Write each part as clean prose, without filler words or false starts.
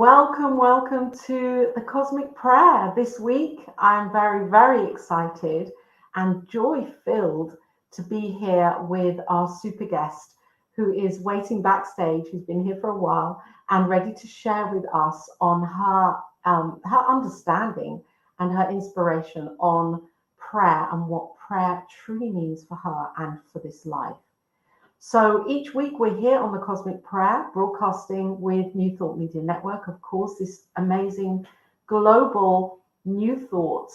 Welcome to the Cosmic Prayer. This week, I'm very, very excited and joy-filled to be here with our super guest who is waiting backstage, who's been here for a while and ready to share with us on her understanding and her inspiration on prayer and what prayer truly means for her and for this life. So each week we're here on the Cosmic Prayer, broadcasting with New Thought Media Network, of course, this amazing global New Thought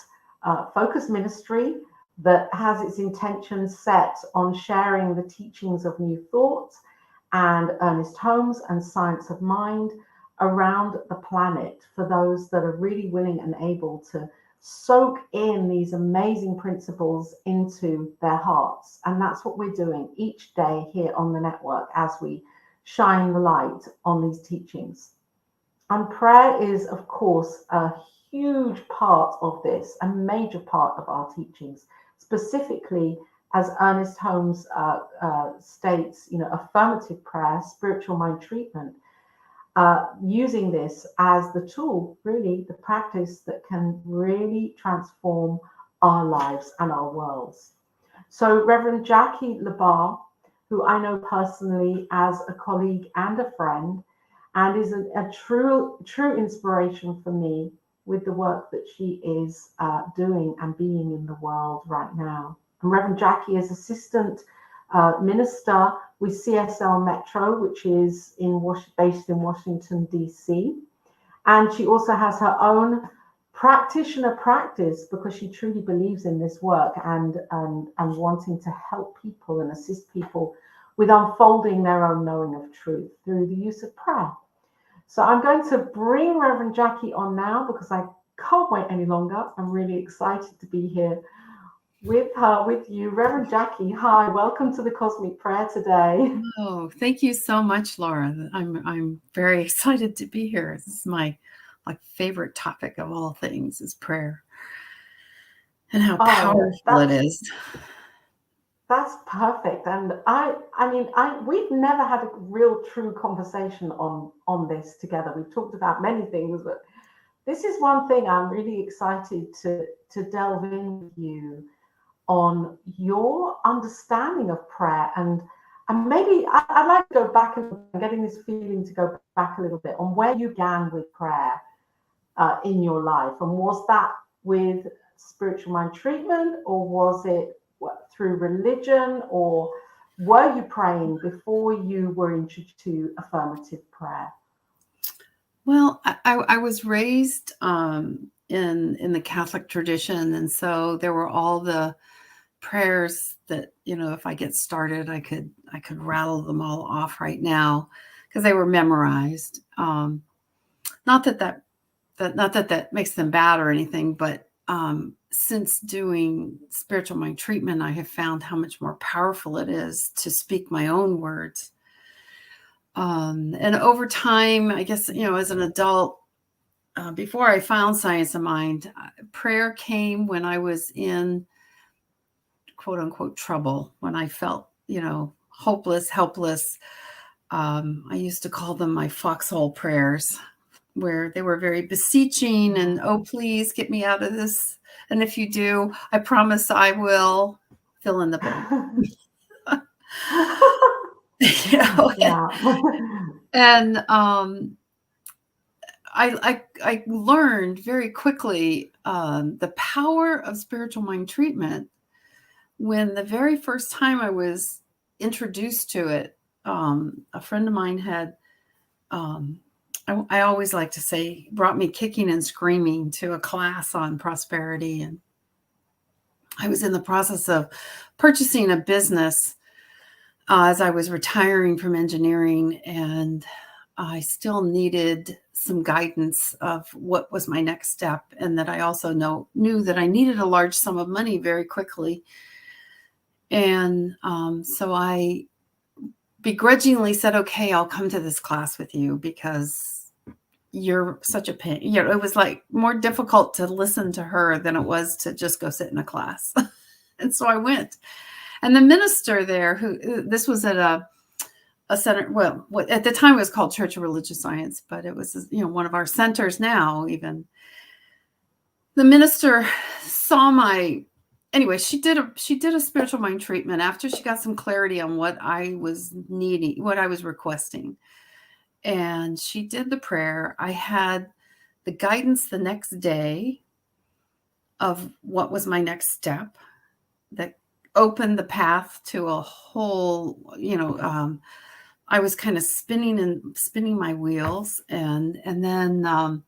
focus ministry that has its intentions set on sharing the teachings of New Thought and Ernest Holmes and Science of Mind around the planet for those that are really willing and able to soak in these amazing principles into their hearts. And that's what we're doing each day here on the network as we shine the light on these teachings. And prayer is, of course, a huge part of this, a major part of our teachings, specifically as Ernest Holmes states, affirmative prayer, spiritual mind treatment, using this as the tool, really, the practice that can really transform our lives and our worlds. So Reverend Jackie LaBarre, who I know personally as a colleague and a friend, and is a true inspiration for me with the work that she is doing and being in the world right now. And Reverend Jackie is assistant minister with CSL Metro, which is based in Washington, D.C. And she also has her own practitioner practice because she truly believes in this work and wanting to help people and assist people with unfolding their own knowing of truth through the use of prayer. So I'm going to bring Reverend Jackie on now because I can't wait any longer. I'm really excited to be here with you. Reverend Jackie, hi, welcome to the Cosmic Prayer today. Oh, thank you so much, Laura. I'm very excited to be here. This is my favorite topic of all things is prayer and how powerful it is. That's perfect. And we've never had a real true conversation on this together. We've talked about many things, but this is one thing I'm really excited to delve in with you on your understanding of prayer. And maybe I'd like to go back and getting this feeling to go back a little bit on where you began with prayer in your life. And was that with spiritual mind treatment, or was it through religion, or were you praying before you were introduced to affirmative prayer? Well, I was raised in the Catholic tradition, and so there were all the prayers that, if I get started, I could rattle them all off right now because they were memorized. Not that makes them bad or anything, but since doing spiritual mind treatment, I have found how much more powerful it is to speak my own words. And over time, I guess, as an adult, before I found Science of Mind, prayer came when I was in quote unquote trouble, when I felt, hopeless, helpless. I used to call them my foxhole prayers, where they were very beseeching and, oh, please get me out of this. And if you do, I promise I will fill in the blank. And I learned very quickly the power of spiritual mind treatment when the very first time I was introduced to it. A friend of mine had, I always like to say, brought me kicking and screaming to a class on prosperity. And I was in the process of purchasing a business as I was retiring from engineering, and I still needed some guidance of what was my next step, and that I also knew that I needed a large sum of money very quickly. And so I begrudgingly said, okay, I'll come to this class with you because you're such a pain. It was like more difficult to listen to her than it was to just go sit in a class. And so I went. And the minister there, this was at a center. Well, what at the time it was called Church of Religious Science, but it was, one of our centers now. Even the minister saw anyway, she did a spiritual mind treatment after she got some clarity on what I was needing, what I was requesting. And she did the prayer. I had the guidance the next day of what was my next step that opened the path to a whole, I was kind of spinning my wheels. And then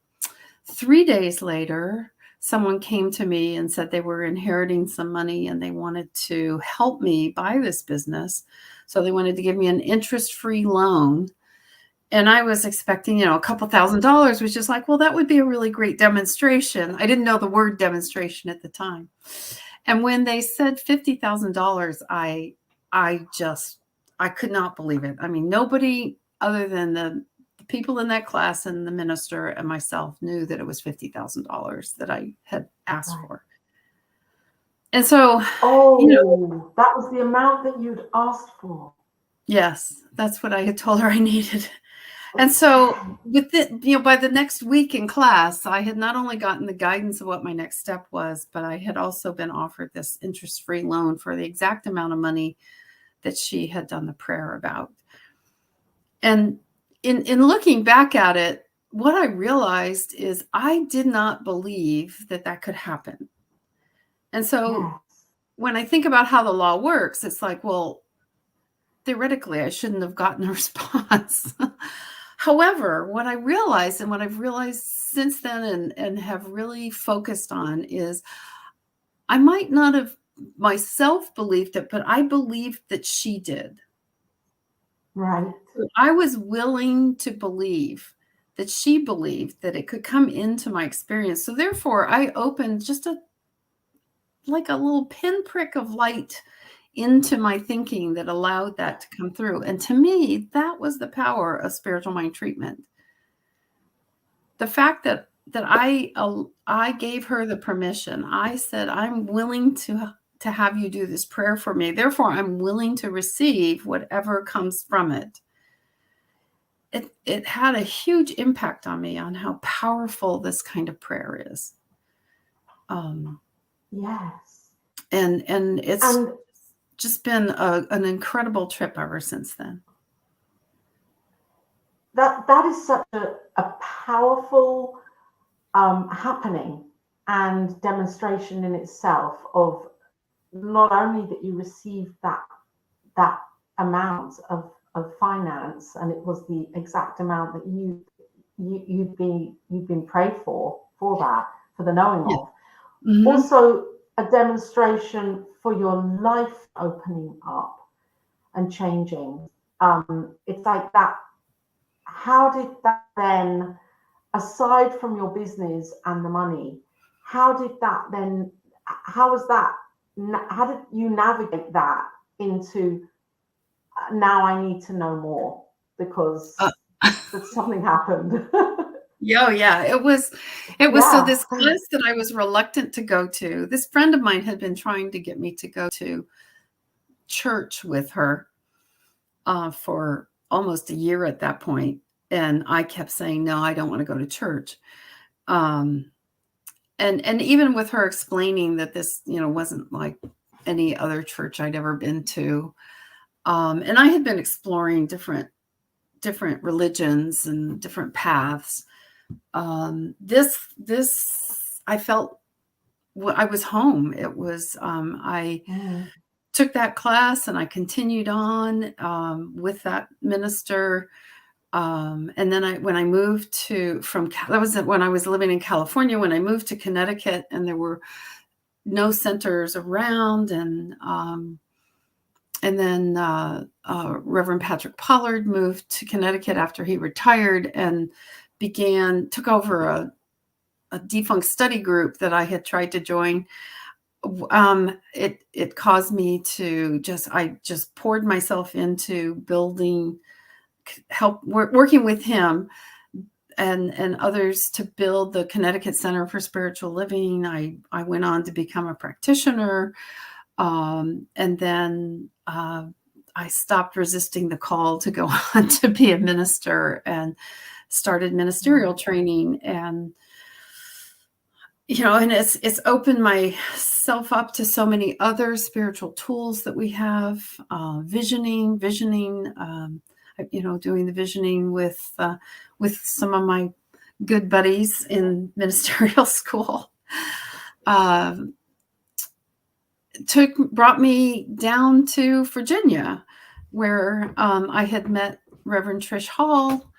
3 days later, someone came to me and said they were inheriting some money and they wanted to help me buy this business. So they wanted to give me an interest-free loan. And I was expecting, a couple $1,000s, which is like, well, that would be a really great demonstration. I didn't know the word demonstration at the time. And when they said $50,000, I could not believe it. I mean, nobody other than the people in that class and the minister and myself knew that it was $50,000 that I had asked for. And so, that was the amount that you'd asked for. Yes, that's what I had told her I needed. And so with it, by the next week in class, I had not only gotten the guidance of what my next step was, but I had also been offered this interest-free loan for the exact amount of money that she had done the prayer about. And in looking back at it, what I realized is I did not believe that could happen. And so when I think about how the law works, it's like, well, theoretically, I shouldn't have gotten a response. However, what I realized and what I've realized since then and have really focused on is I might not have myself believed it, but I believed that she did. Right. I was willing to believe that she believed that it could come into my experience. So therefore, I opened just like a little pinprick of light into my thinking that allowed that to come through. And to me, that was the power of spiritual mind treatment. The fact that I gave her the permission. I said, I'm willing to have you do this prayer for me. Therefore, I'm willing to receive whatever comes from it. It had a huge impact on me on how powerful this kind of prayer is. Yes. And it's just been an incredible trip ever since then. That is such a powerful happening and demonstration in itself of not only that you received that amount of finance, and it was the exact amount that you've been prayed for the knowing of. Mm-hmm. Also a demonstration for your life opening up and changing. It's like that. How did that then, aside from your business and the money, how did you navigate that into now I need to know more because something happened? Yeah. It was so this class that I was reluctant to go to, this friend of mine had been trying to get me to go to church with her for almost a year at that point. And I kept saying, no, I don't want to go to church. And even with her explaining that this, wasn't like any other church I'd ever been to. And I had been exploring different religions and different paths. This I felt I was home. It was, I took that class and I continued on with that minister. And then when I moved that was when I was living in California, when I moved to Connecticut and there were no centers around. And then Reverend Patrick Pollard moved to Connecticut after he retired and took over a defunct study group that I had tried to join. It caused me to I just poured myself into building, working with him and others to build the Connecticut Center for Spiritual Living. I went on to become a practitioner. And then I stopped resisting the call to go on to be a minister and started ministerial training. And and it's opened myself up to so many other spiritual tools that we have. Visioning, doing the visioning with some of my good buddies in ministerial school. Brought me down to Virginia, where I had met Reverend Trish Hall.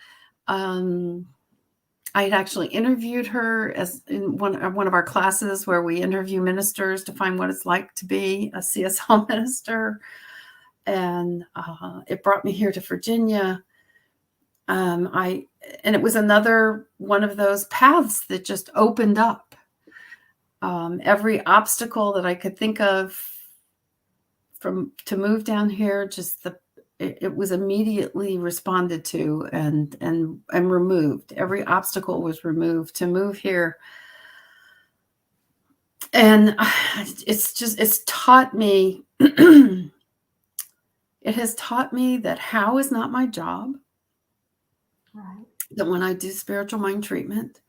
I had actually interviewed her as in one of our classes where we interview ministers to find what it's like to be a CSL minister. And it brought me here to Virginia. And it was another one of those paths that just opened up. Every obstacle that I could think of to move down here, it was immediately responded to and removed. Every obstacle was removed to move here. And it's taught me, it has taught me that how is not my job. Right. That when I do spiritual mind treatment,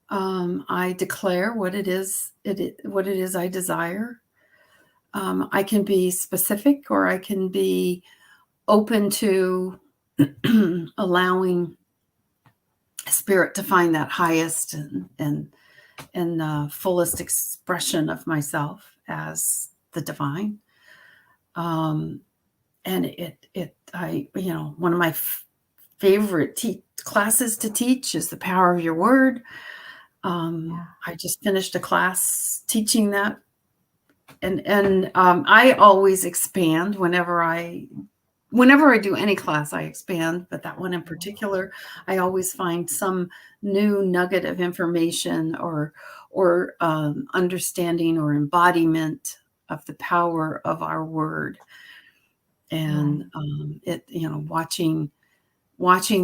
I declare what it is I desire. I can be specific, or I can be open to allowing spirit to find that highest and fullest expression of myself as the divine. And one of my favorite classes to teach is the power of your word. I just finished a class teaching that. And I always expand whenever I do any class, I expand, but that one in particular, I always find some new nugget of information or understanding or embodiment of the power of our word. And watching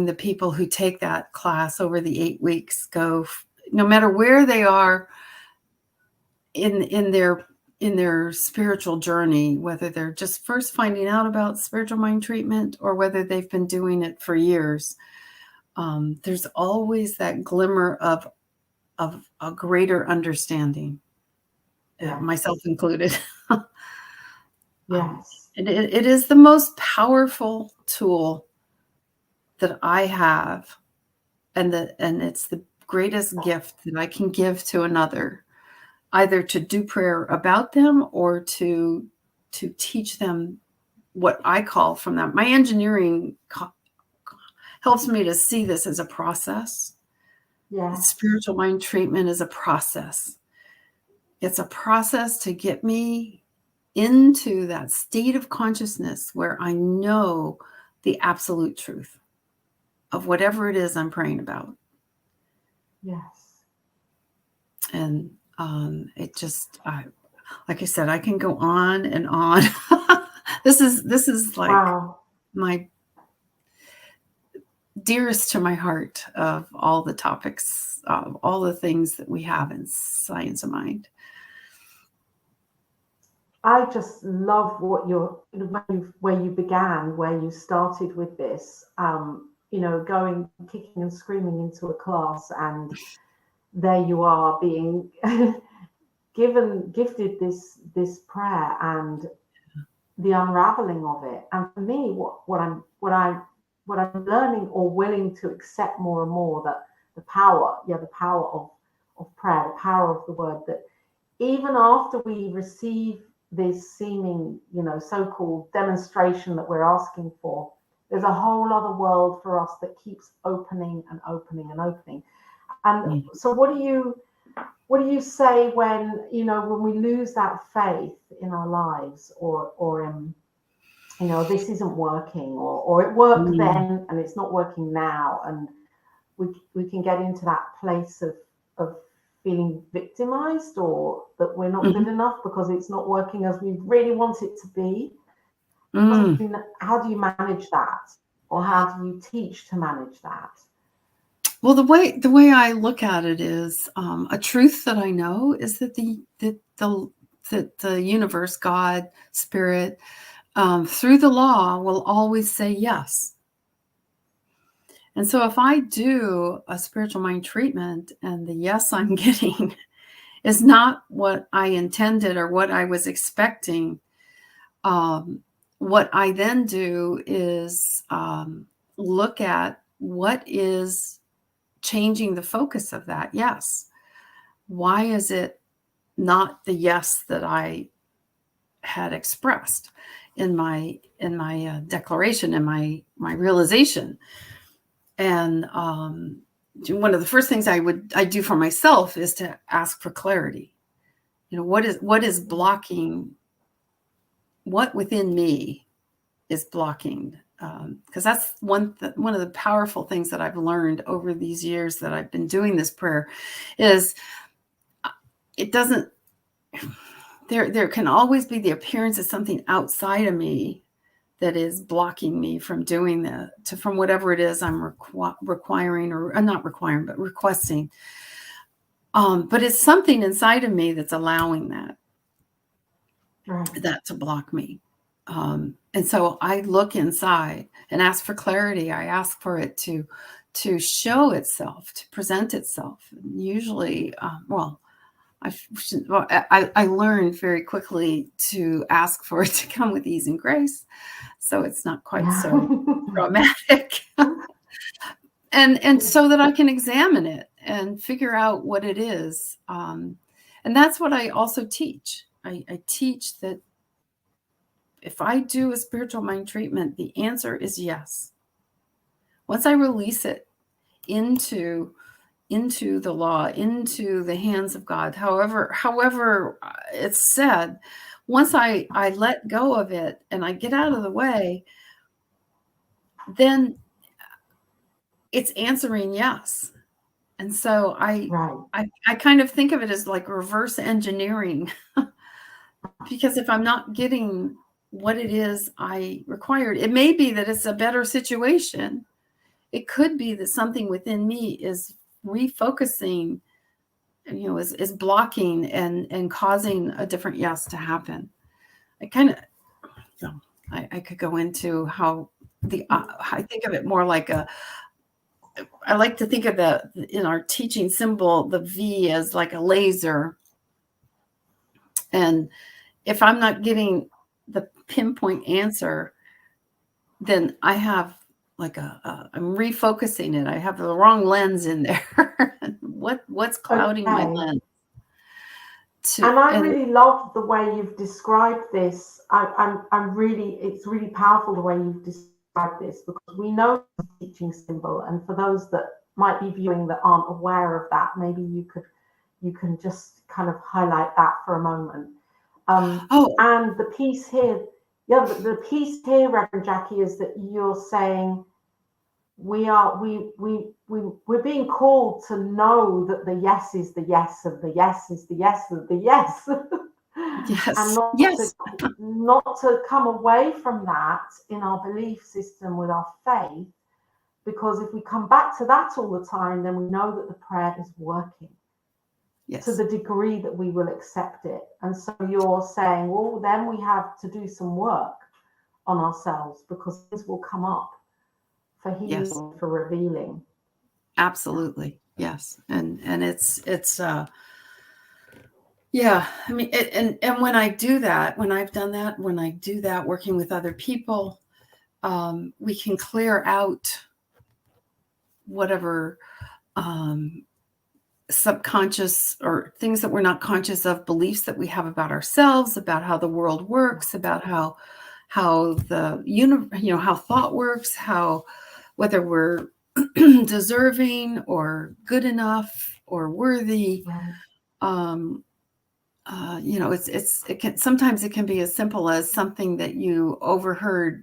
the people who take that class over the 8 weeks go, no matter where they are in their spiritual journey, whether they're just first finding out about spiritual mind treatment or whether they've been doing it for years, there's always that glimmer of a greater understanding, myself included. Yes. It is the most powerful tool that I have, and it's the greatest gift that I can give to another, either to do prayer about them or to teach them what I call from them. My engineering helps me to see this as a process. Yeah. Spiritual mind treatment is a process. It's a process to get me into that state of consciousness where I know the absolute truth of whatever it is I'm praying about. Yes. And it just, like I said, I can go on and on. This is like my dearest to my heart of all the topics, of all the things that we have in Science of Mind. I just love where you began, where you started with this, going kicking and screaming into a class, and there you are being gifted this prayer and the unraveling of it. And for me, what I'm learning or willing to accept more and more, that the power of prayer, the power of the word, that even after we receive this seeming, so-called demonstration that we're asking for, there's a whole other world for us that keeps opening and opening and opening. And so what do you say when we lose that faith in our lives, or this isn't working, or it worked then and it's not working now, and we can get into that place of feeling victimized, or that we're not good enough because it's not working as we really want it to be. How do you manage that, or how do you teach to manage that? Well, the way I look at it is, a truth that I know is that the universe, God, Spirit, through the law will always say yes. And so if I do a spiritual mind treatment and the yes I'm getting is not what I intended or what I was expecting, what I then do is look at what is changing the focus of that yes. Why is it not the yes that I had expressed in my declaration, in my realization? And one of the first things I do for myself is to ask for clarity. What is blocking? What within me is blocking? Because that's one of the powerful things that I've learned over these years that I've been doing this prayer is it doesn't. There can always be the appearance of something outside of me that is blocking me from doing that, from whatever it is I'm requiring, or not requiring, but requesting. But it's something inside of me that's allowing that, that to block me. And so I look inside and ask for clarity. I ask for it to show itself, to present itself. And usually, I learned very quickly to ask for it to come with ease and grace, so it's not quite so dramatic, and so that I can examine it and figure out what it is. And that's what I also teach. I teach that if I do a spiritual mind treatment, the answer is yes. Once I release it into the law, into the hands of God, however it's said, once I let go of it and I get out of the way, then it's answering yes. And so I kind of think of it as like reverse engineering, because if I'm not getting what it is I required, it may be that it's a better situation. It could be that something within me is refocusing, is blocking and causing a different yes to happen. I kind of, I could go into how I think of it more like I like to think of in our teaching symbol, the V as like a laser. And if I'm not getting the pinpoint answer, then I have like I'm refocusing it. I have the wrong lens in there. What's clouding my lens? And I really love the way you've described this. It's really powerful the way you've described this, because we know the teaching symbol, and for those that might be viewing that aren't aware of that, maybe you can just kind of highlight that for a moment. And the piece here, the piece here, Reverend Jackie, is that you're saying we're being called to know that the yes is the yes of the yes is the yes of the yes. Yes. And not to come away from that in our belief system with our faith, because if we come back to that all the time, then we know that the prayer is working. Yes. To the degree that we will accept it. And so you're saying, well, then we have to do some work on ourselves, because this will come up for healing, yes, for revealing. Absolutely. Yes. And it's yeah, I mean, and when I do that, when I've done that, when I do that working with other people, we can clear out whatever subconscious or things that we're not conscious of, beliefs that we have about ourselves, about how the world works, about how the how thought works, whether we're deserving or good enough or worthy. Sometimes it can be as simple as something that you overheard,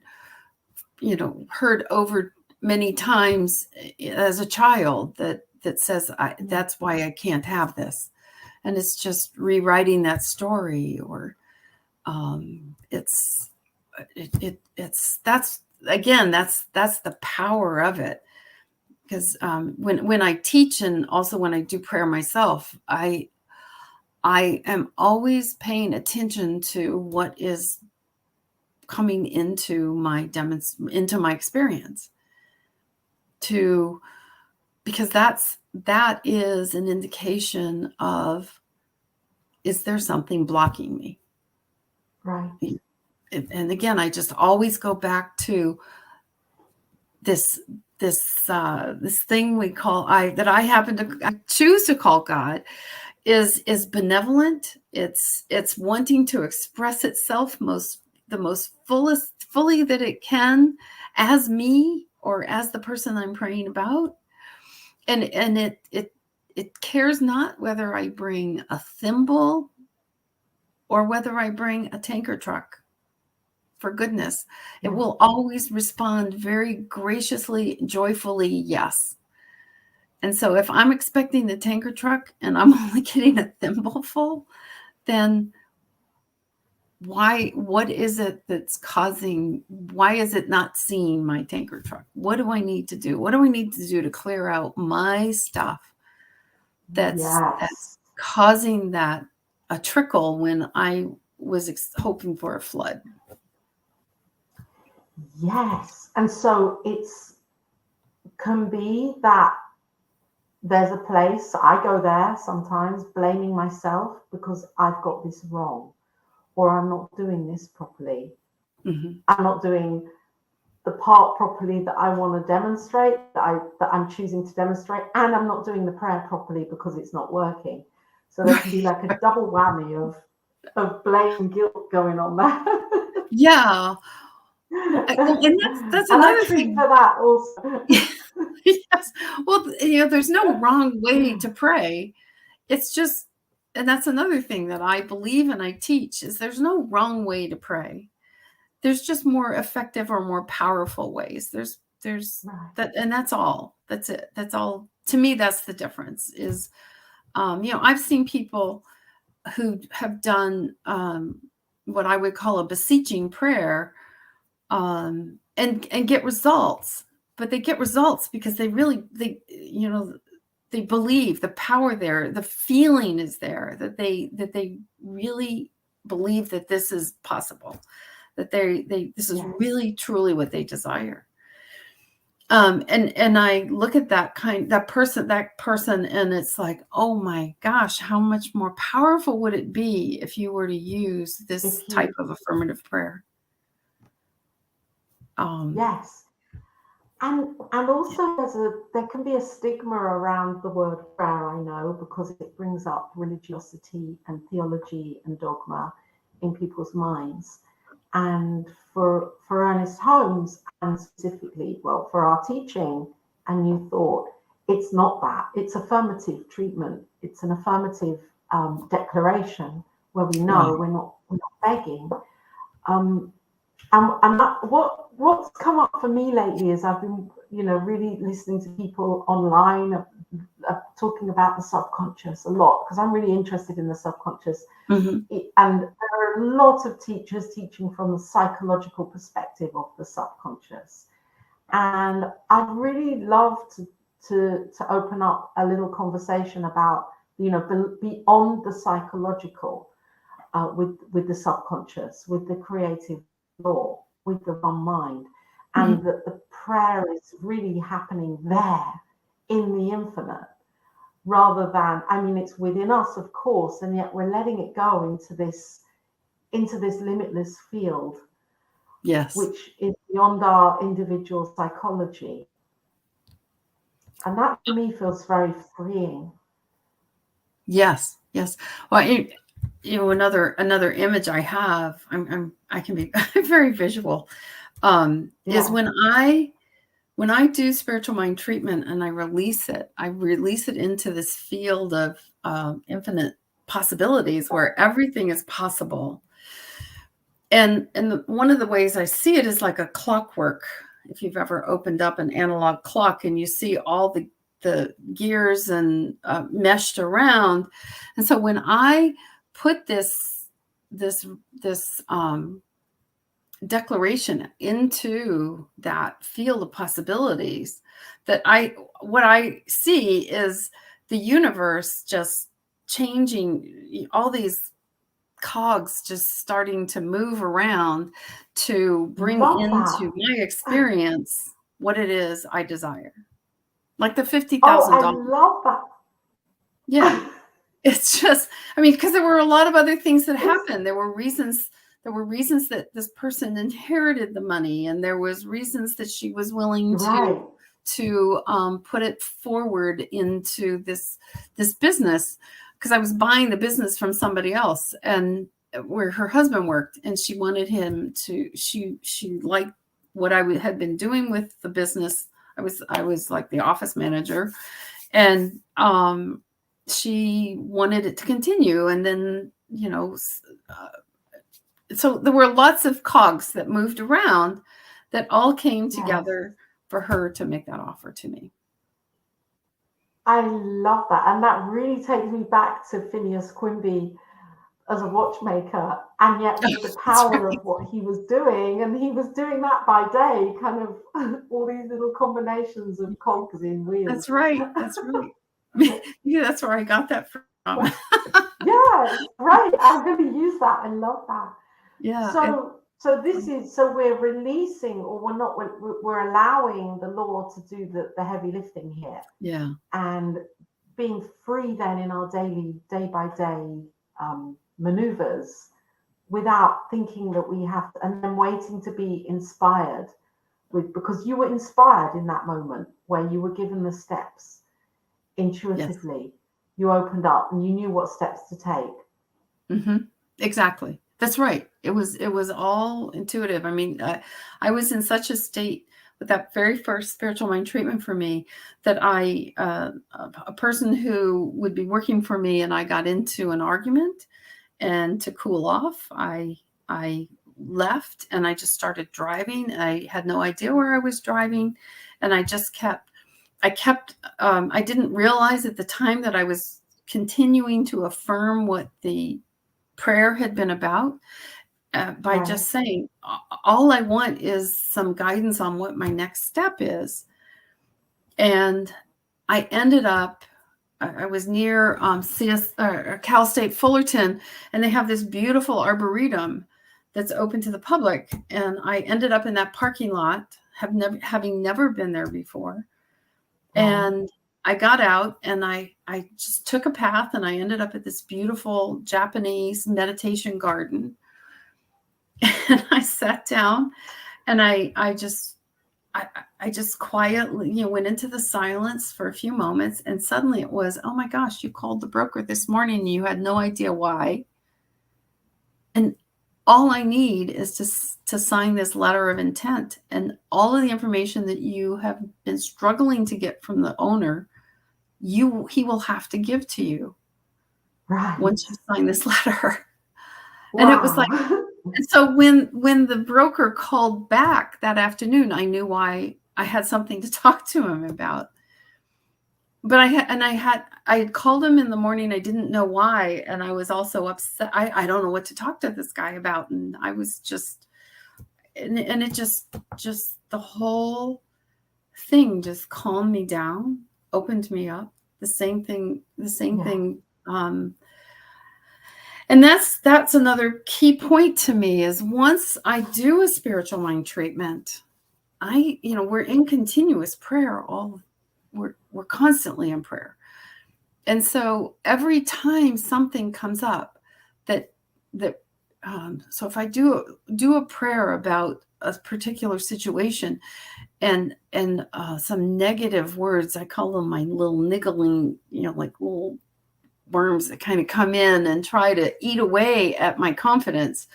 heard over many times as a child that says, that's why I can't have this. And it's just rewriting that story, or that's the power of it. Because when I teach, and also when I do prayer myself, I am always paying attention to what is coming into my experience, because that is an indication of, is there something blocking me? Right. And again, I just always go back to this thing we call, I choose to call God, is benevolent. It's wanting to express itself the most fully that it can, as me or as the person I'm praying about. And it cares not whether I bring a thimble or whether I bring a tanker truck. For goodness, it will always respond very graciously, joyfully, yes. And so if I'm expecting the tanker truck and I'm only getting a thimbleful, then what is it that's causing, why is it not seeing my tanker truck? What do I need to do? What do I need to do to clear out my stuff that's causing that a trickle when I was hoping for a flood? Yes. And so can be that there's a place, I go there sometimes blaming myself because I've got this wrong, or I'm not doing this properly. Mm-hmm. I'm not doing the part properly that I want to demonstrate, that I'm choosing to demonstrate, and I'm not doing the prayer properly because it's not working. So there can be like a double whammy of blame and guilt going on there. Yeah. And that's another thing for that also. Yes. Well, there's no wrong way to pray. It's just, and that's another thing that I believe and I teach, is there's no wrong way to pray. There's just more effective or more powerful ways. There's that, and that's all. That's it. That's all. To me, that's the difference. Is I've seen people who have done what I would call a beseeching prayer, and get results. But they get results because they believe the power there, the feeling is there, that they really believe that this is possible, that this is really truly what they desire. And I look at that person, and it's like, oh my gosh, how much more powerful would it be if you were to use this type of affirmative prayer? Yes. And also there can be a stigma around the word prayer, I know, because it brings up religiosity and theology and dogma in people's minds. And for Ernest Holmes, and specifically, for our teaching and New Thought, it's not that. It's affirmative treatment. It's an affirmative declaration where we know we're not begging. And what's come up for me lately is I've been, really listening to people online talking about the subconscious a lot, because I'm really interested in the subconscious. Mm-hmm. And there are a lot of teachers teaching from the psychological perspective of the subconscious. And I'd really love to open up a little conversation about, beyond the psychological, with the subconscious, with the creative law, with the one mind, and mm-hmm. that the prayer is really happening there in the infinite, rather than, it's within us, of course, and yet we're letting it go into this limitless field, yes, which is beyond our individual psychology. And that to me feels very freeing. Yes. Well, another image I have, I can be very visual, is when I do spiritual mind treatment and I release it into this field of infinite possibilities where everything is possible. And one of the ways I see it is like a clockwork. If you've ever opened up an analog clock and you see all the gears and meshed around. And so when I put this declaration into that field of possibilities, what I see is the universe just changing, all these cogs just starting to move around to bring Love into that. my experience what it is I desire. Like the Oh, I $50,000. love Yeah. that. It's just, I mean, because there were a lot of other things that It's happened. There were reasons that this person inherited the money, and there was reasons that she was willing right. to put it forward into this business, because I was buying the business from somebody else, and where her husband worked, and she wanted him to, she liked what I had been doing with the business. I was like the office manager, and she wanted it to continue. And then, so there were lots of cogs that moved around that all came Yes. together for her to make that offer to me. I love that. And that really takes me back to Phineas Quimby as a watchmaker, and yet with the power of what he was doing. And he was doing that by day, kind of all these little combinations of cogs in wheels. That's right. That's right. Yeah, that's where I got that from. Yeah, right. I'm going to use that. I love that. Yeah. So we're releasing, or we're allowing the Lord to do the heavy lifting here. Yeah. And being free then in our daily, day by day maneuvers, without thinking that we have to, and then waiting to be inspired because you were inspired in that moment where you were given the steps intuitively. Yes. You opened up and you knew what steps to take. Mm-hmm. Exactly. That's right. It was all intuitive. I mean, I was in such a state with that very first spiritual mind treatment for me that a person who would be working for me and I got into an argument, and to cool off, I left and I just started driving. I had no idea where I was driving, and I just I didn't realize at the time that I was continuing to affirm what the prayer had been about by just saying, all I want is some guidance on what my next step is. And I ended up, I was near Cal State Fullerton, and they have this beautiful arboretum that's open to the public. And I ended up in that parking lot, having never been there before. And I got out and I just took a path, and I ended up at this beautiful Japanese meditation garden. And I sat down, and I just quietly, went into the silence for a few moments, and suddenly it was, oh my gosh, you called the broker this morning and you had no idea why. And all I need is to sign this letter of intent, and all of the information that you have been struggling to get from the owner, he will have to give to you once you sign this letter. Wow. And it was like, and so when the broker called back that afternoon, I knew why. I had something to talk to him about. But I had called him in the morning. I didn't know why. And I was also upset. I don't know what to talk to this guy about. And I was just, and it just the whole thing just calmed me down, opened me up. The same thing. And that's another key point to me, is once I do a spiritual mind treatment, we're in continuous prayer. We're constantly in prayer. And so every time something comes up so if I do a prayer about a particular situation and some negative words, I call them my little niggling, like little worms that kind of come in and try to eat away at my confidence,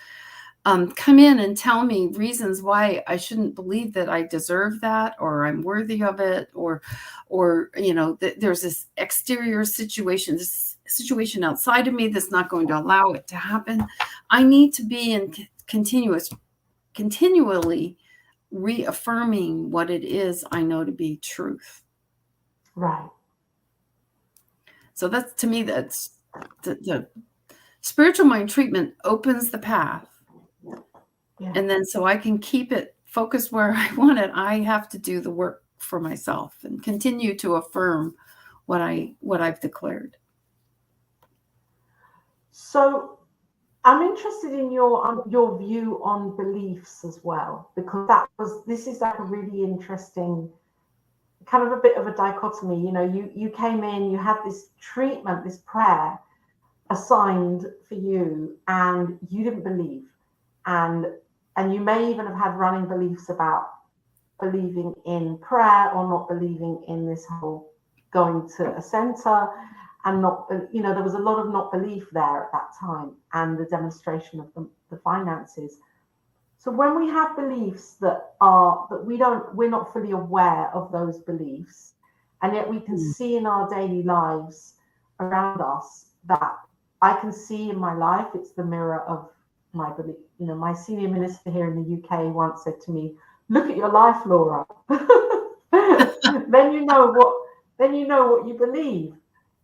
come in and tell me reasons why I shouldn't believe that I deserve that, or I'm worthy of it, or there's this exterior situation, this situation outside of me that's not going to allow it to happen. I need to be in continually reaffirming what it is I know to be truth. Right. So that's, to me, that's the spiritual mind treatment opens the path. Yeah. And then so I can keep it focused where I want it. I have to do the work for myself and continue to affirm what I've declared. So I'm interested in your view on beliefs as well, because this is like a really interesting kind of a bit of a dichotomy. You know, you came in, you had this treatment, this prayer assigned for you, and you didn't believe, and you may even have had running beliefs about believing in prayer or not believing in this whole going to a center, and not, you know, there was a lot of not belief there at that time, and the demonstration of the finances. So when we have beliefs that we're not fully aware of those beliefs, and yet we can see in our daily lives around us that I can see in my life, it's the mirror of my belief. You know, my senior minister here in the UK once said to me, "Look at your life, Laura." Then you know what you believe.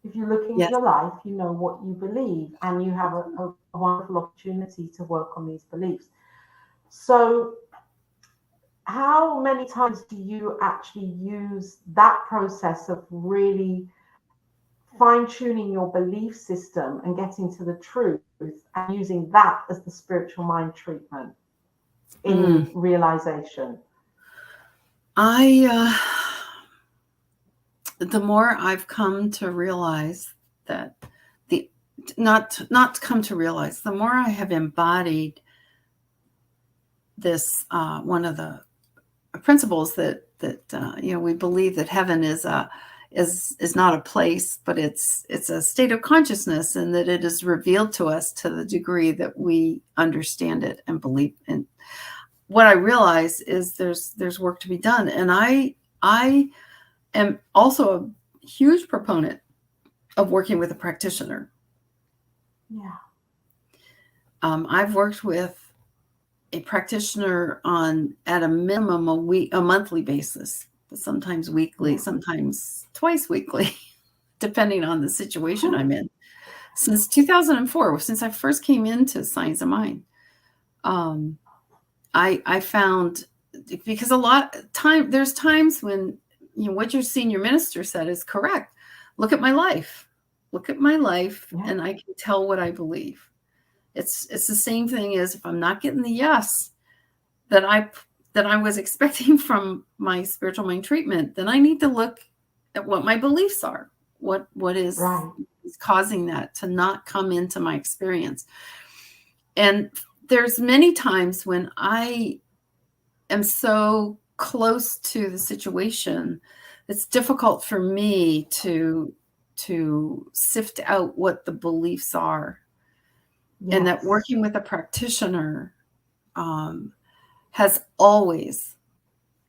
If you're looking at Yes. your life, you know what you believe, and you have a wonderful opportunity to work on these beliefs. So how many times do you actually use that process of really fine-tuning your belief system and getting to the truth, and using that as the spiritual mind treatment in realization? The more I've come to realize that not come to realize, the more I have embodied this, one of the principles that you know, we believe that heaven is not a place, but it's a state of consciousness, and that it is revealed to us to the degree that we understand it and believe. And what I realize is there's work to be done, and I am also a huge proponent of working with a practitioner. Yeah. I've worked with a practitioner at a minimum a monthly basis, but sometimes weekly, sometimes twice weekly, depending on the situation I'm in. Since 2004, since I first came into Science of Mind, I found, because there's times when, you know, what your senior minister said is correct. Look at my life, and I can tell what I believe. It's the same thing as if I'm not getting the yes that I was expecting from my spiritual mind treatment, then I need to look at what my beliefs are. What is causing that to not come into my experience? And there's many times when I am so close to the situation, it's difficult for me to sift out what the beliefs are. Yes. And that working with a practitioner has always,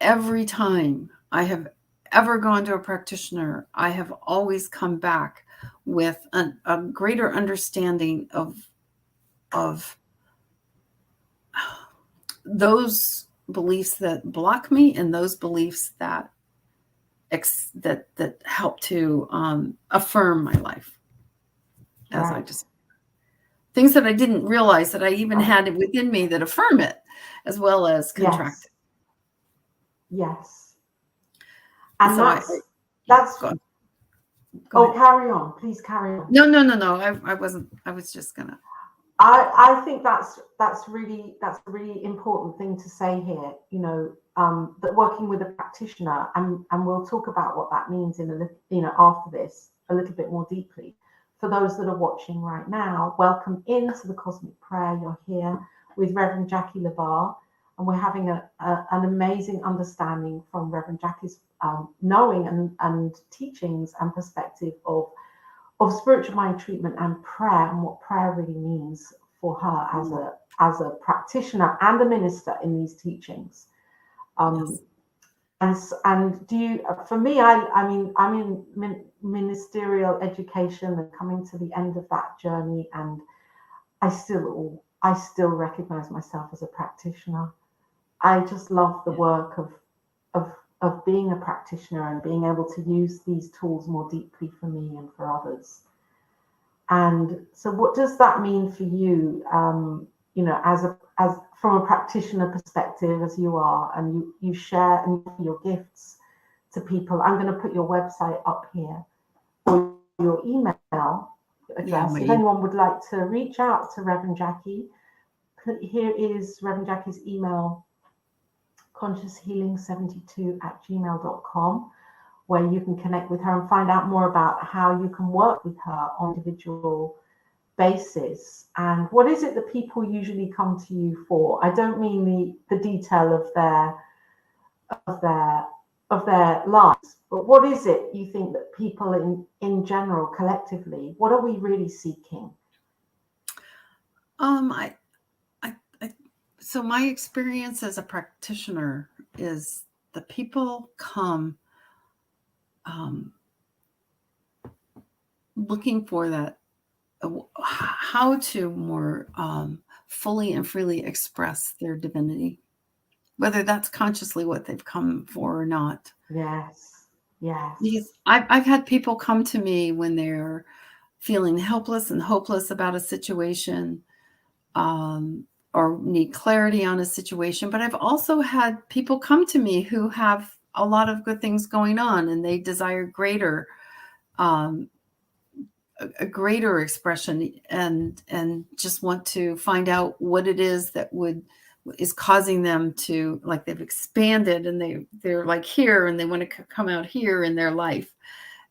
every time I have ever gone to a practitioner, I have always come back with a greater understanding of those beliefs that block me, and those beliefs that help to affirm my life. As I just, things that I didn't realize that I even had it within me that affirm it, as well as contract it. Yes. And so that's go ahead. Carry on. Please carry on. No. I wasn't. I was just gonna. I think that's a really important thing to say here. You know, that working with a practitioner, and we'll talk about what that means in a little, you know, after this a little bit more deeply. For those that are watching right now, welcome into the Cosmic Prayer. You're here with Reverend Jackie LaBarre, and we're having an amazing understanding from Reverend Jackie's knowing and teachings and perspective of spiritual mind treatment and prayer, and what prayer really means for her as a practitioner and a minister in these teachings. And do you, for me, I mean, I'm in ministerial education and coming to the end of that journey, and I still recognize myself as a practitioner. I just love the work of being a practitioner and being able to use these tools more deeply for me and for others. And so what does that mean for you, you know, as from a practitioner perspective, as you are, and you share and your gifts to people? I'm going to put your website up here, or your email, address. If anyone would like to reach out to Reverend Jackie, here is Reverend Jackie's email, conscioushealing72@gmail.com, where you can connect with her and find out more about how you can work with her on individual basis. And what is it that people usually come to you for? I don't mean the detail of their lives, but what is it you think that people in general, collectively, what are we really seeking? So my experience as a practitioner is the people come looking for that, how to more fully and freely express their divinity, whether that's consciously what they've come for or not. Yes. Because I've had people come to me when they're feeling helpless and hopeless about a situation, or need clarity on a situation. But I've also had people come to me who have a lot of good things going on, and they desire greater, a greater expression, and just want to find out what it is that is causing them to, like, they've expanded and they're like here, and they want to come out here in their life,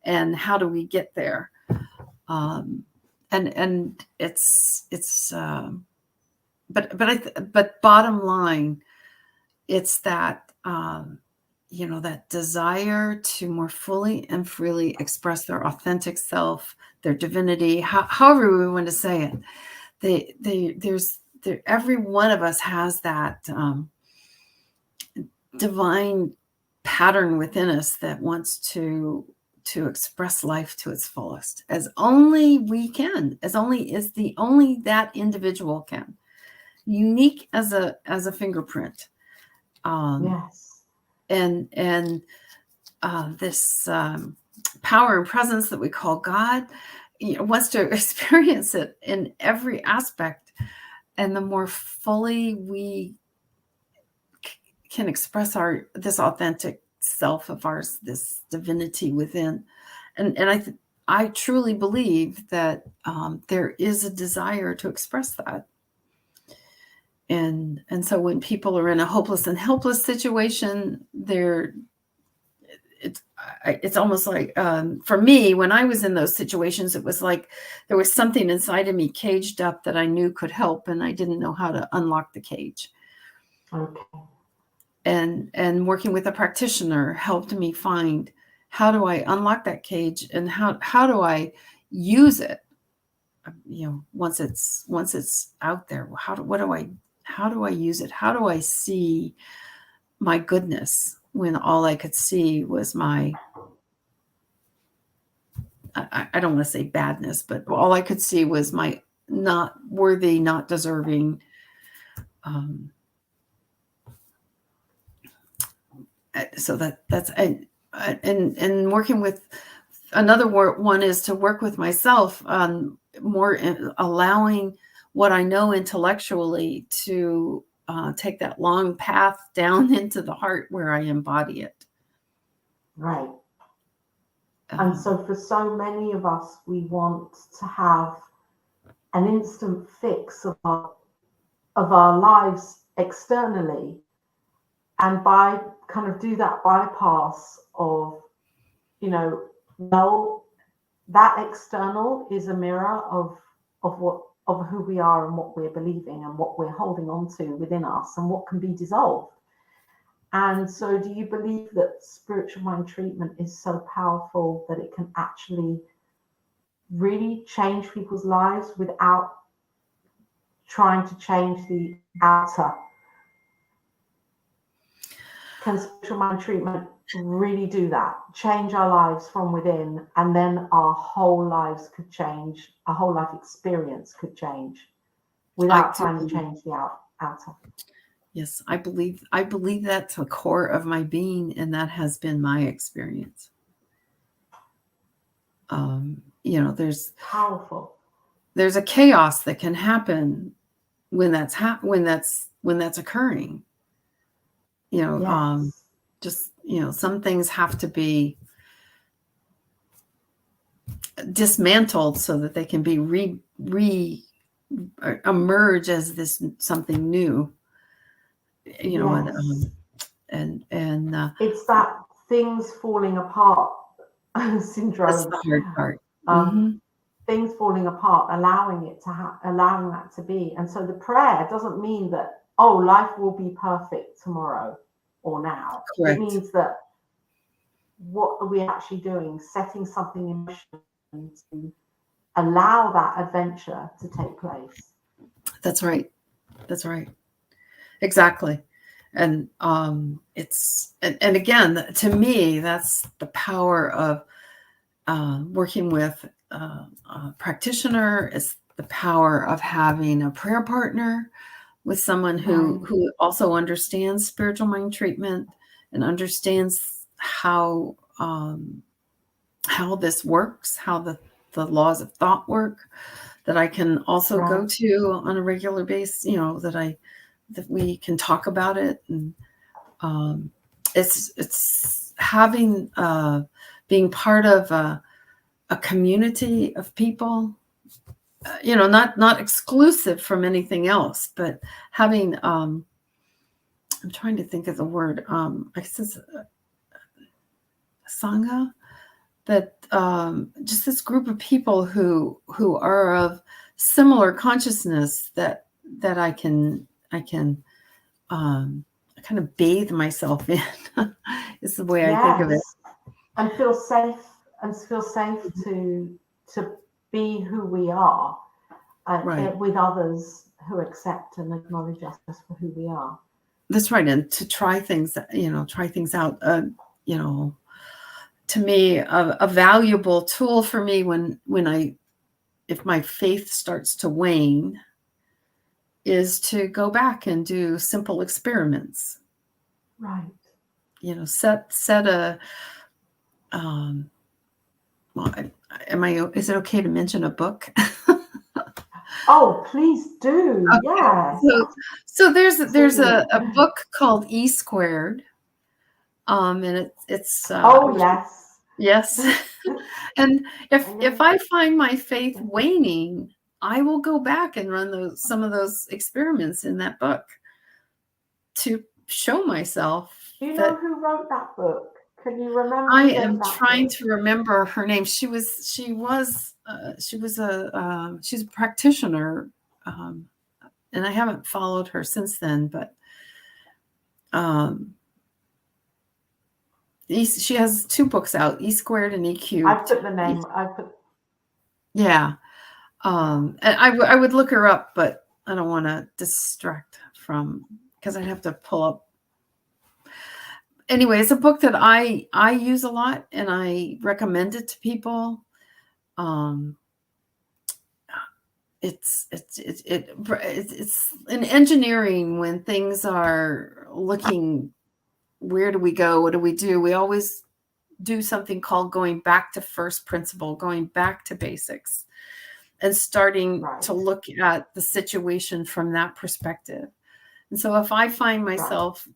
and how do we get there? And it's but bottom line, it's that that desire to more fully and freely express their authentic self, their divinity, however we want to say it. Every one of us has that divine pattern within us that wants to express life to its fullest, as only we can, as only that individual can, unique as a fingerprint. Yes. And this power and presence that we call God, wants to experience it in every aspect. And the more fully we can express this authentic self of ours, this divinity within, and I truly believe that there is a desire to express that. And so when people are in a hopeless and helpless situation, it's almost like, for me, when I was in those situations, it was like there was something inside of me caged up that I knew could help, and I didn't know how to unlock the cage. Okay. And working with a practitioner helped me find, how do I unlock that cage, and how do I use it? Once it's out there, how do I use it? How do I see my goodness when all I could see was my, I don't want to say badness, but all I could see was my not worthy, not deserving. So that's and working with another one is to work with myself on more allowing what I know intellectually to take that long path down into the heart where I embody it. Right. And so for so many of us, we want to have an instant fix of our lives externally. And by kind of do that bypass of, that external is a mirror of who we are and what we're believing and what we're holding on to within us and what can be dissolved. And so do you believe that spiritual mind treatment is so powerful that it can actually really change people's lives without trying to change the outer? Can spiritual mind treatment really do that? Change our lives from within, and then our whole lives could change, our whole life experience could change without trying to change the outer. Yes, I believe that's the core of my being, and that has been my experience. There's powerful. There's a chaos that can happen when that's occurring. Yes. Some things have to be dismantled so that they can be emerge as this something new, you know. Yes. And It's that things falling apart that's syndrome. the hard part. Um, things falling apart, allowing it to allowing that to be. And so the prayer doesn't mean that, oh, life will be perfect tomorrow or now. It Correct. means that what are we actually doing? Setting something in motion to allow that adventure to take place. That's right. That's right. Exactly. And it's and again, to me, that's the power of working with a practitioner. Is the power of having a prayer partner with someone who also understands spiritual mind treatment and understands how this works, how the laws of thought work, that I can also go to on a regular basis, you know, that we can talk about it. And it's having being part of a community of people, you know, not exclusive from anything else, but having I'm trying to think of the word, I guess it's sangha, that just this group of people who are of similar consciousness that I can kind of bathe myself in is the way I think of it. And feel safe to be who we are with others who accept and acknowledge us for who we are. That's right. And to try things out, you know, to me, a valuable tool for me if my faith starts to wane, is to go back and do simple experiments. Right. You know, set a, is it okay to mention a book? Oh, please do. Okay. Yeah. So there's a book called E Squared. And it's oh yes. Yes. And if I find my faith waning, I will go back and run some of those experiments in that book to show myself. Do you know who wrote that book? Can you remember? I am trying to remember her name. She's a practitioner, and I haven't followed her since then. But she has 2 books out, E Squared and E Cubed. I put the name. Yeah. And I would look her up, but I don't want to distract because I'd have to pull up. Anyway, it's a book that I use a lot, and I recommend it to people. It's in engineering, when things are looking, where do we go? What do we do? We always do something called going back to first principle, going back to basics, and starting to look at the situation from that perspective. And so if I find myself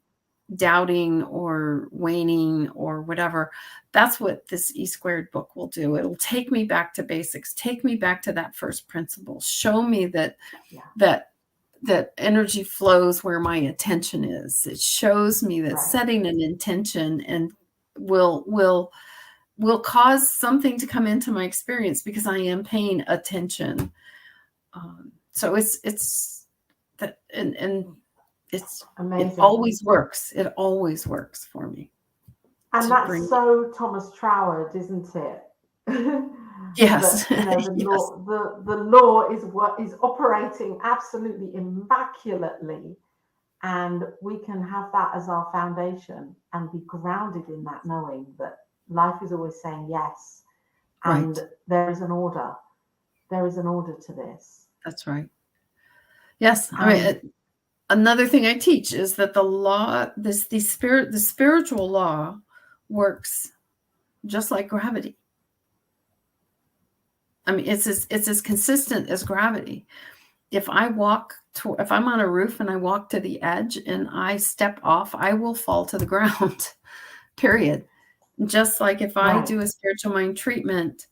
doubting or waning or whatever, that's what this E Squared book will do. It'll take me back to basics, take me back to that first principle, show me that energy flows where my attention is. It shows me that setting an intention and will cause something to come into my experience because I am paying attention. So it's that, and it's amazing. It always works. It always works for me. And that's so Thomas Troward, isn't it? Yes. That, the law is operating absolutely immaculately, and we can have that as our foundation and be grounded in that, knowing that life is always saying yes, and there is an order. There is an order to this. That's right. Yes. I mean, another thing I teach is that the law, the spiritual law works just like gravity. I mean, it's as consistent as gravity. If I'm on a roof and I walk to the edge and I step off, I will fall to the ground, period. Just like if I do a spiritual mind treatment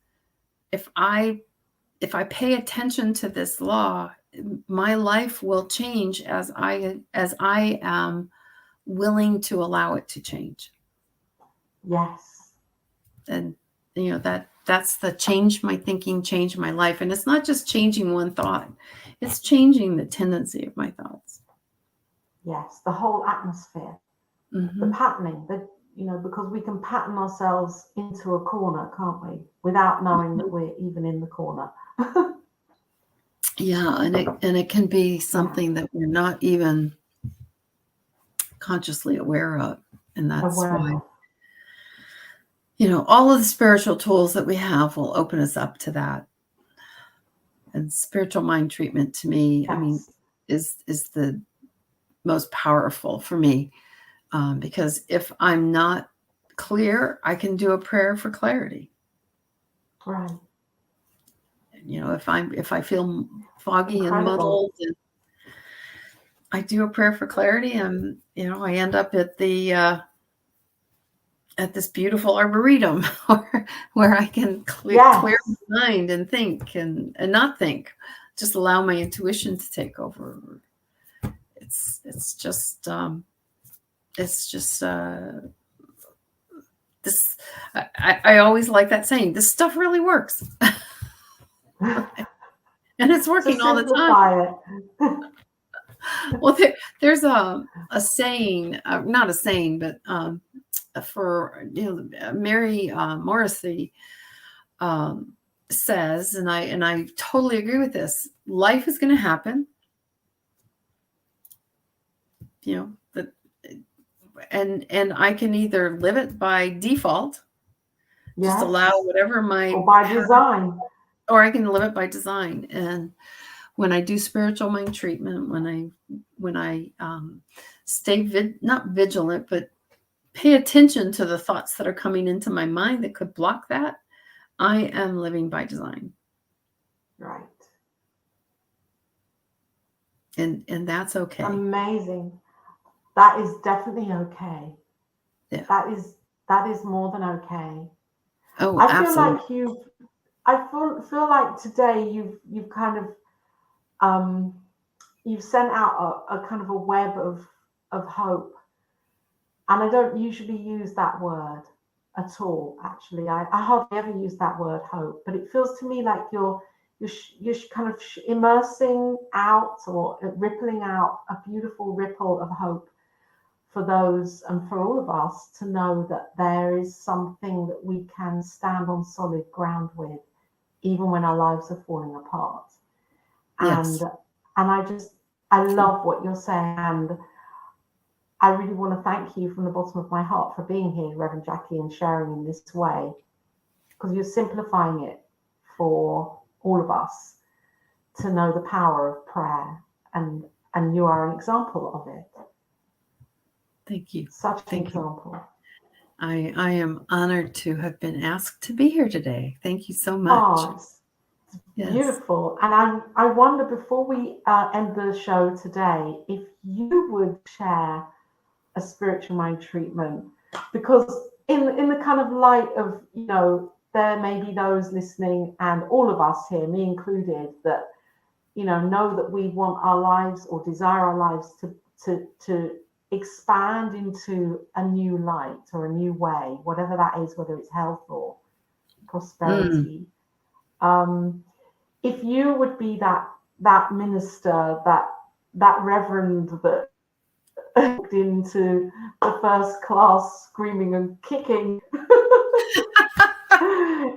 if I pay attention to this law, my life will change as I am willing to allow it to change. Yes. And that's the change my thinking, change my life. And it's not just changing one thought, it's changing the tendency of my thoughts. Yes, the whole atmosphere, the patterning, because we can pattern ourselves into a corner, can't we? Without knowing that we're even in the corner. Yeah, and it can be something that we're not even consciously aware of. And that's why, all of the spiritual tools that we have will open us up to that. And spiritual mind treatment, to me, yes. is the most powerful for me, because if I'm not clear, I can do a prayer for clarity. Right. If I feel foggy and muddled, and I do a prayer for clarity, and I end up at the at this beautiful arboretum where I can clear my mind and think and not think, just allow my intuition to take over. It's just this. I always like that saying. This stuff really works, and it's working all the time. Well, there's a saying, not a saying, but for Mary Morrissey says, and I totally agree with this. Life is going to happen. And I can either live it by default, just allow whatever or by design, or I can live it by design. And when I do spiritual mind treatment, when I stay not vigilant, but pay attention to the thoughts that are coming into my mind that could block that, I am living by design. Right. And that's okay. Amazing. That is definitely okay. Yeah. That is more than okay. Oh, I feel absolutely. like I feel like today you've kind of you've sent out a kind of a web of hope. And I don't usually use that word at all, actually. I hardly ever use that word hope, but it feels to me like you're kind of immersing out or rippling out a beautiful ripple of hope for those and for all of us to know that there is something that we can stand on solid ground with, even when our lives are falling apart. Yes. And I love what you're saying. And I really want to thank you from the bottom of my heart for being here, Reverend Jackie, and sharing in this way, because you're simplifying it for all of us to know the power of prayer, and you are an example of it. Thank you. Such an example. I am honored to have been asked to be here today. Thank you so much. Oh, it's beautiful. And I wonder, before we end the show today, if you would share a spiritual mind treatment, because in the kind of light of, there may be those listening, and all of us here, me included, that know that we want our lives or desire our lives to expand into a new light or a new way, whatever that is, whether it's health or prosperity. If you would be that minister, that reverend that walked into the first class screaming and kicking,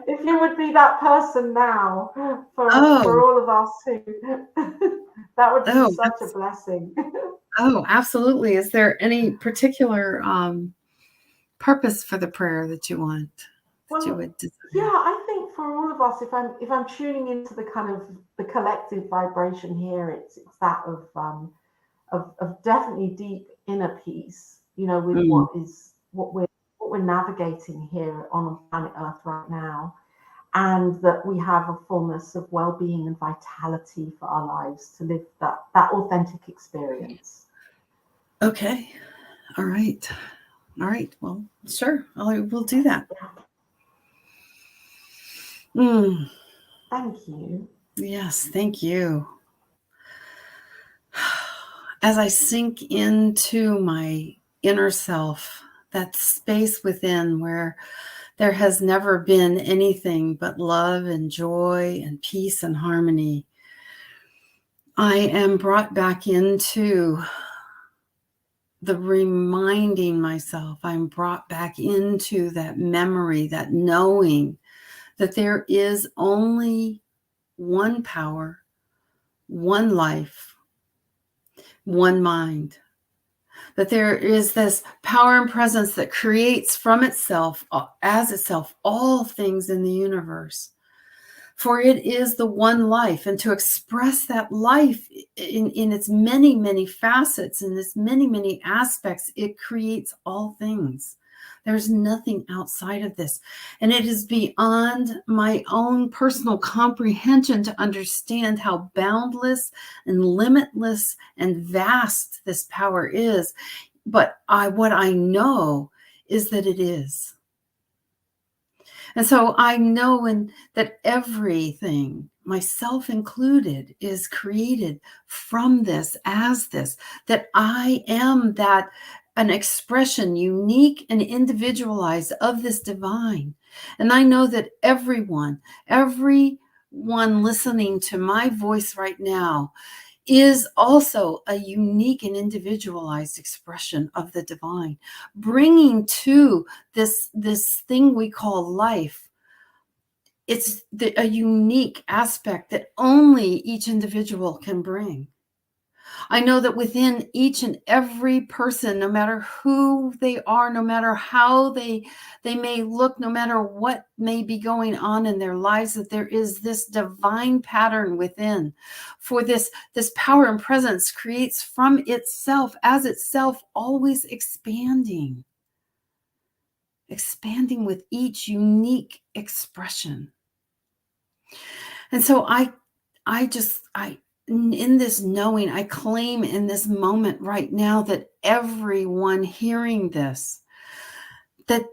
if you would be that person now for all of us who, that would be such a blessing. Oh, absolutely. Is there any particular purpose for the prayer that you want? Yeah, I think for all of us, if I'm tuning into the kind of the collective vibration here, it's that of definitely deep inner peace, with what we're navigating here on planet Earth right now, and that we have a fullness of well-being and vitality for our lives to live that authentic experience. Okay. All right. Well, sure. We'll do that. Thank you. Yes, thank you. As I sink into my inner self, that space within where there has never been anything but love and joy and peace and harmony, I am brought back into the reminding myself, I'm brought back into that memory, that knowing that there is only one power, one life, one mind. That there is this power and presence that creates from itself, as itself, all things in the universe. For it is the one life, and to express that life in its many, many facets, in its many, many aspects, it creates all things. There's nothing outside of this. And it is beyond my own personal comprehension to understand how boundless and limitless and vast this power is. But what I know is that it is. And so I know that everything, myself included, is created from this, as this, that I am an expression unique and individualized of this divine. And I know that everyone listening to my voice right now is also a unique and individualized expression of the divine, bringing to this thing we call life. It's a unique aspect that only each individual can bring. I know that within each and every person, no matter who they are, no matter how they may look, no matter what may be going on in their lives, that there is this divine pattern within. For this power and presence creates from itself, as itself, always expanding with each unique expression. And so I in this knowing, I claim in this moment right now that everyone hearing this, that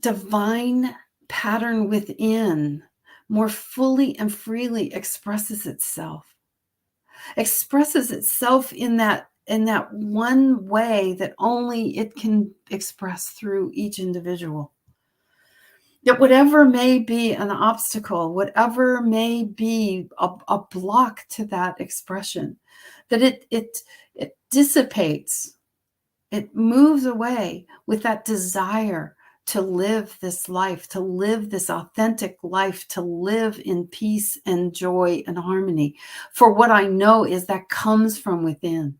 divine pattern within more fully and freely expresses itself in that one way that only it can express through each individual. That whatever may be an obstacle, whatever may be a block to that expression, that it dissipates, it moves away with that desire to live this life, to live this authentic life, to live in peace and joy and harmony. For what I know is that comes from within.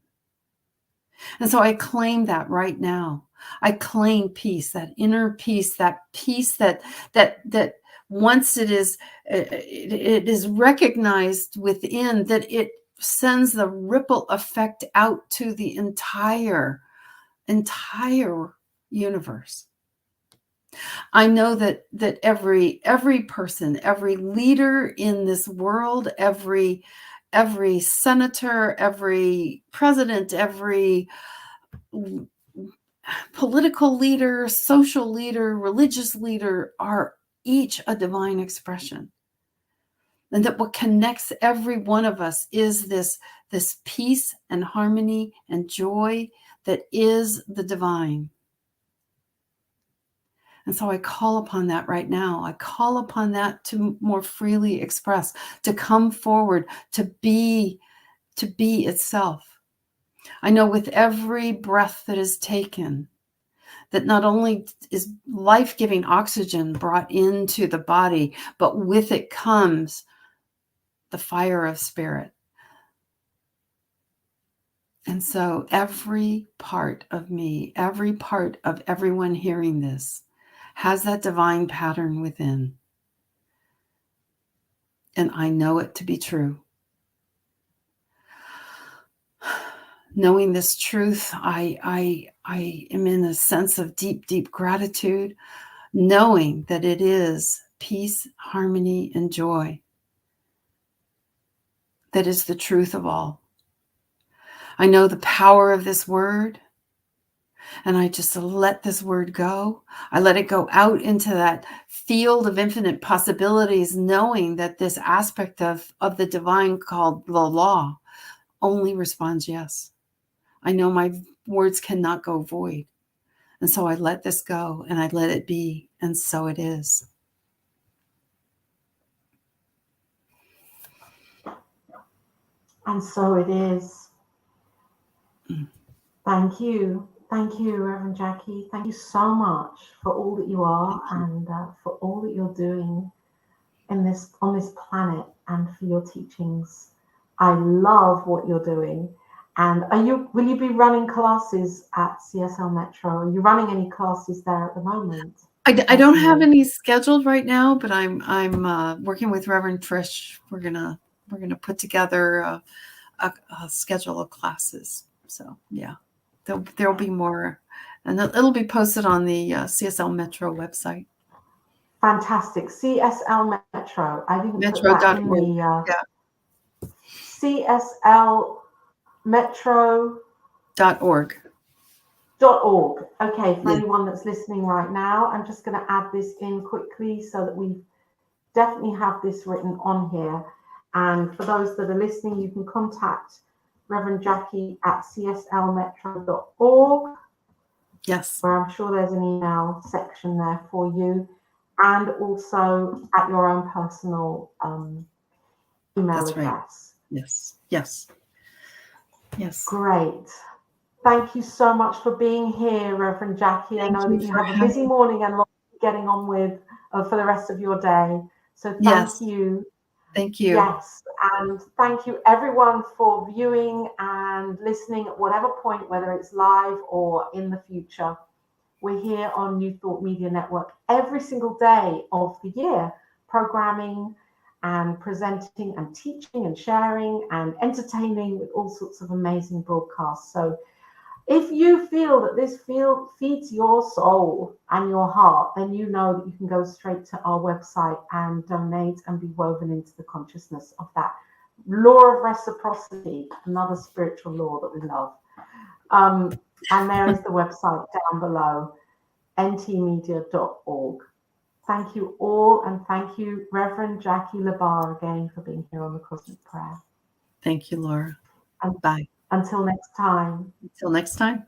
And so I claim that right now. I claim peace, that inner peace, that peace that once it is recognized within, that it sends the ripple effect out to the entire universe. I know that every person, every leader in this world, every senator, every president, every political leader, social leader, religious leader are each a divine expression. And that what connects every one of us is this peace and harmony and joy that is the divine. And so I call upon that right now. I call upon that to more freely express, to come forward, to be itself. I know with every breath that is taken, that not only is life-giving oxygen brought into the body, but with it comes the fire of spirit. And so every part of me, every part of everyone hearing this has that divine pattern within. And I know it to be true. Knowing this truth, I am in a sense of deep, deep gratitude, knowing that it is peace, harmony, and joy that is the truth of all. I know the power of this word, And I just let this word go. I let it go out into that field of infinite possibilities, knowing that this aspect of the divine called the law only responds yes. I know my words cannot go void. And so I let this go and I let it be. And so it is. And so it is. Thank you. Thank you, Reverend Jackie. Thank you so much for all that you are and for all that you're doing on this planet and for your teachings. I love what you're doing. And will you be running classes at CSL Metro? Are you running any classes there at the moment? I don't have any scheduled right now, but I'm working with Reverend Trish. We're gonna put together a schedule of classes. So yeah, there'll be more, and it'll be posted on the CSL Metro website. Fantastic. CSL Metro. I didn't put Metro. that in the CSL Metro.org. Okay, for anyone that's listening right now, I'm just going to add this in quickly so that we definitely have this written on here. And for those that are listening, you can contact Reverend Jackie at cslmetro.org. Yes. Where I'm sure there's an email section there for you. And also at your own personal email address. Right. Yes. Great. Thank you so much for being here, Reverend Jackie. I know that you have a busy morning and lots getting on with for the rest of your day. So thank you. Thank you. Yes. And thank you everyone for viewing and listening at whatever point, whether it's live or in the future. We're here on New Thought Media Network every single day of the year, programming and presenting and teaching and sharing and entertaining with all sorts of amazing broadcasts. So if you feel that this feeds your soul and your heart, then you know that you can go straight to our website and donate and be woven into the consciousness of that law of reciprocity, another spiritual law that we love. And there is the website down below, ntmedia.org. Thank you all, and thank you, Reverend Jackie LaBarre, again for being here on the Cosmic Prayer. Thank you, Laura. And bye. Until next time. Until next time.